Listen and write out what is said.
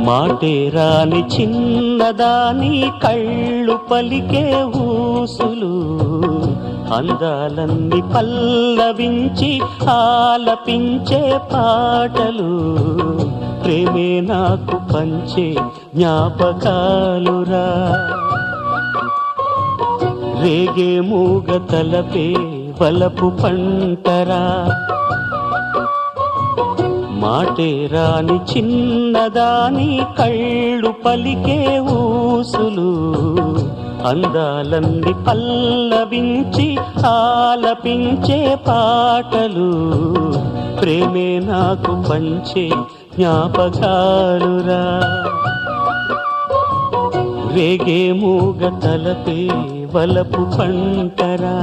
మాటే రాని చిన్నదాని కళ్ళు పలికే ఊసులు, అందాలన్నీ పల్లవించి ఆలపించే పాటలు, ప్రేమే నాకు పంచే జ్ఞాపకాలురా. రేగే మూగ తలపే వలపు పంటరా, మాటే రాని చిన్నదాని కళ్ళు పలికే ఊసులు, అందాలన్నీ పల్లవించి ఆలపించే పాటలు, ప్రేమే నాకు పంచే జ్ఞాపకాలురా. రేగే మూగ తలపే వలపు పంటరా.